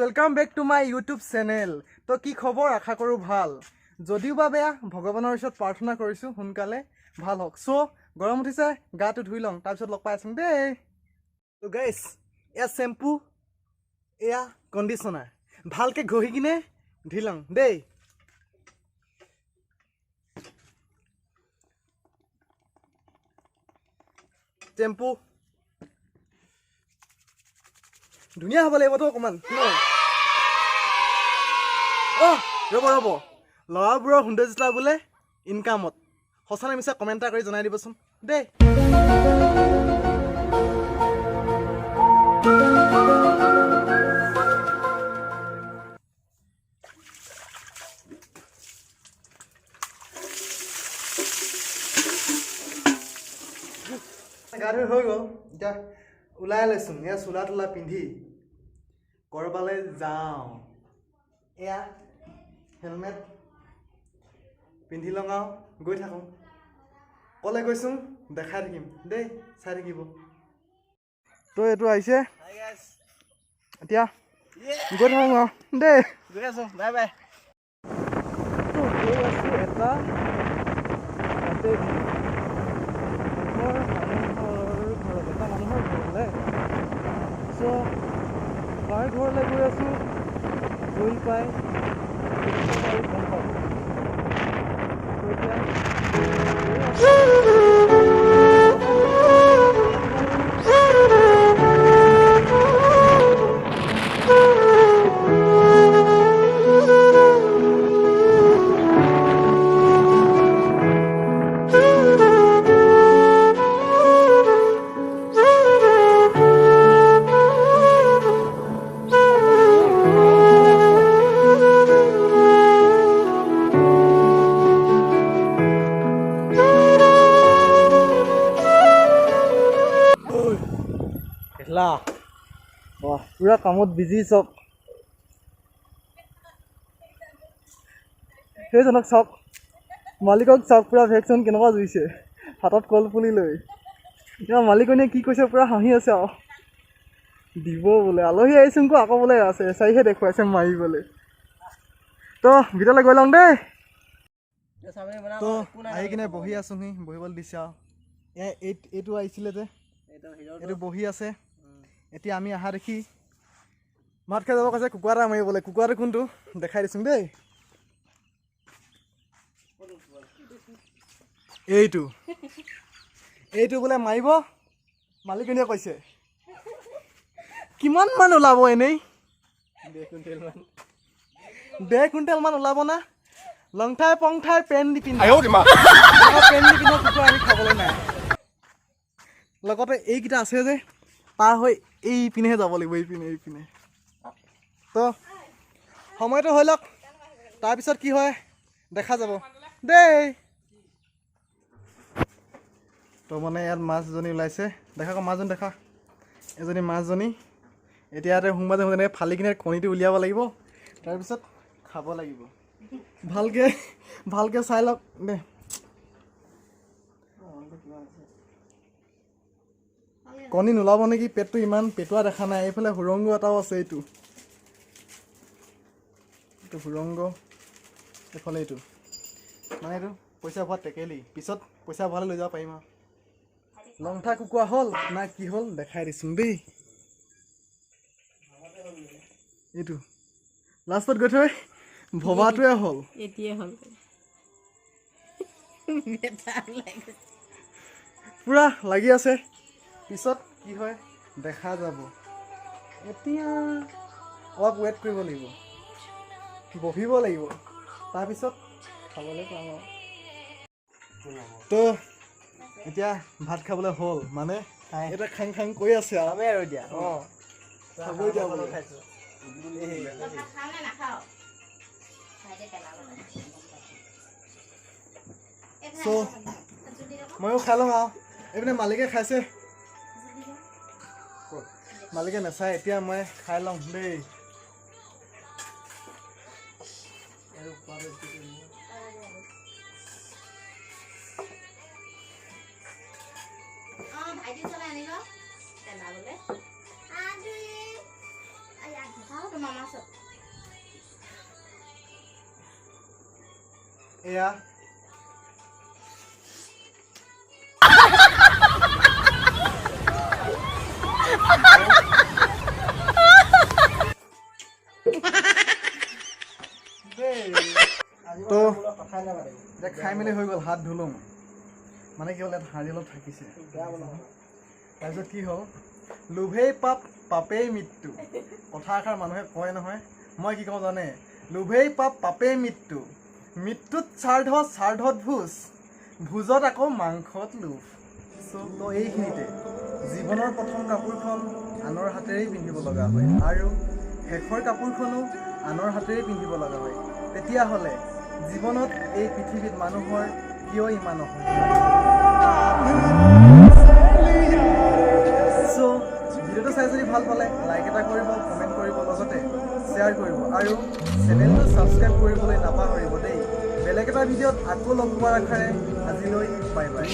welcome back to my YouTube channel. তো কি খবৰ আশা কৰো ভাল যদিও বা বেয়া ভগৱানৰ ওচৰত প্ৰাৰ্থনা কৰিছো হুনকালে ভাল হওক সো গৰম উঠিছে গাটো ধুই লং তাৰ পিছত লগ পাই আছম দে তো গাইস এয়া শ্যাম্পু এয়া কন্ডিশনাৰ ভালকে ঘহি কিনে ধুই লং দে শ্যাম্পু ধুনীয়া হ'ব লাগিব তো অকমান ৰব ল'ৰাবোৰৰ সৌন্দৰ্যতা বোলে ইনকামত সঁচা নে মিছা কমেণ্ট এটা কৰি জনাই দিবচোন দেই গা ধুই হৈ গ'ল এতিয়া ওলাই লৈছোন এয়া চোলা তোলা পিন্ধি কৰবালৈ যাওঁ এয়া হেলমেট পিন্ধি লগাওঁ গৈ থাকোঁ ক'লে গৈছোঁ দেখাই থাকিম দেই চাই থাকিব তো এইটো আহিছে এতিয়া গৈ থাকোঁ আৰু দেই গৈ আছোঁ বাই বাই তো গৈ আছোঁ এটা মানুহৰ ঘৰলৈ চ' কাৰ ঘৰলৈ গৈ আছোঁ গৈ পাই গম পাব পুৰা কামত বিজি চব সেইজনক চাওক মালিকক চাওক পুৰা ভেকচন কেনেকুৱা জুইছে হাতত কল পুলি লৈ এতিয়া মালিকনীয়ে কি কৈছে পুৰা হাঁহি আছে আৰু দিব বোলে আলহী আহিছোঁ আকৌ বোলে আছে চাইহে দেখুৱাইছে মাৰিবলৈ তো ভিতৰলৈ গৈ লওঁ দেই তো আহি কিনে বহি আছোঁহি বহিবলৈ দিছে আৰু এইটো আহিছিলে যে এইটো বহি আছে এতিয়া আমি আহা দেখি ভাত খাই যাব কৈছে কুকুৰা এটা মাৰিবলৈ কুকুৰাটো কোনটো দেখাই দিছোঁ দেই এইটো বোলে মাৰিব মালিকনীয়ে কৈছে কিমান মান ওলাব এনেই 1.5 কুইণ্টেল মান ওলাব না লংঠাই পংঠাই পেন দি পিন্ধা পেন দি পিন্ধা কুকুৰা আমি খাবলৈ নাই লগতে এইকেইটা আছে যে পাৰ হৈ এই পিনেহে যাব লাগিব এইপিনে তো সময়টো হৈ লওক তাৰপিছত কি হয় দেখা যাব দেই তো মানে ইয়াত মাছজনী ওলাইছে দেখা মাছজনী দেখা এজনী মাছজনী এতিয়া ইয়াতে সোমবাৰে তেনেকৈ ফালি কিনে কণীটো উলিয়াব লাগিব তাৰপিছত খাব লাগিব ভালকৈ চাই লওক দে কণী নোলাব নেকি পেটটো ইমান পেটুৱা দেখা নাই এইফালে সুৰংগ এটাও আছে এইটো সুৰংগ এইফালে এইটো মানে এইটো পইচা ভৰোৱা টেকেলি পিছত পইচা ভৰালে লৈ যাব পাৰিম আৰু লংঠা কুকুৰা হ'ল না কি হ'ল দেখাই দিছোঁ দেই এইটো লাষ্টত গৈ থৈ ভবাটোৱে হ'ল পুৰা লাগি আছে পিছত কি হয় দেখা যাব এতিয়া অলপ ৱেইট কৰিব লাগিব বহিব লাগিব তাৰপিছত খাবলৈ পাম আৰু তো এতিয়া ভাত খাবলৈ হ'ল মানে এটা খাং খাং কৰি আছে আৰু এতিয়া খাবই দিয়া বোলে চ' ময়ো খাই লওঁ আৰু এইপিনে মালিকে খাইছে মালিকে নাচায় এতিয়া মই খাই লওঁ দেই এয়া তো এতিয়া খাই মেলি হৈ গ'ল, হাত ধুলোঁ। মানে কি হ'ল, ইয়াত হাঁড়ি অলপ থাকিছে। তাৰপিছত কি হ'ল, লোভেই পাপ পাপেই মৃত্যু কথা এষাৰ মানুহে কয় নহয়। মই কি কওঁ জানে, লোভেই পাপ পাপেই মৃত্যু, মৃত্যুত শ্ৰাদ্ধত ভোজ, ভোজত আকৌ মাংসত লোভ। ত' এইখিনিতে জীৱনৰ প্ৰথম কাপোৰখন আনৰ হাতেৰেই পিন্ধিব লগা হয় আৰু শেষৰ কাপোৰখনো আনৰ হাতেৰেই পিন্ধিব লগা হয়। তেতিয়াহ'লে জীৱনত এই পৃথিৱীত মানুহৰ কিয় ইমান অহংকাৰ? চ' ভিডিঅ'টো চাই যদি ভাল পালে লাইক এটা কৰিব, কমেণ্ট কৰিব, লগতে শ্বেয়াৰ কৰিব আৰু চেনেলটো ছাবস্ক্ৰাইব কৰিবলৈ নাপাহৰিব দেই। বেলেগ এটা ভিডিঅ'ত আকৌ লগ পোৱাৰ আশাৰে আজিলৈ বাই বাই।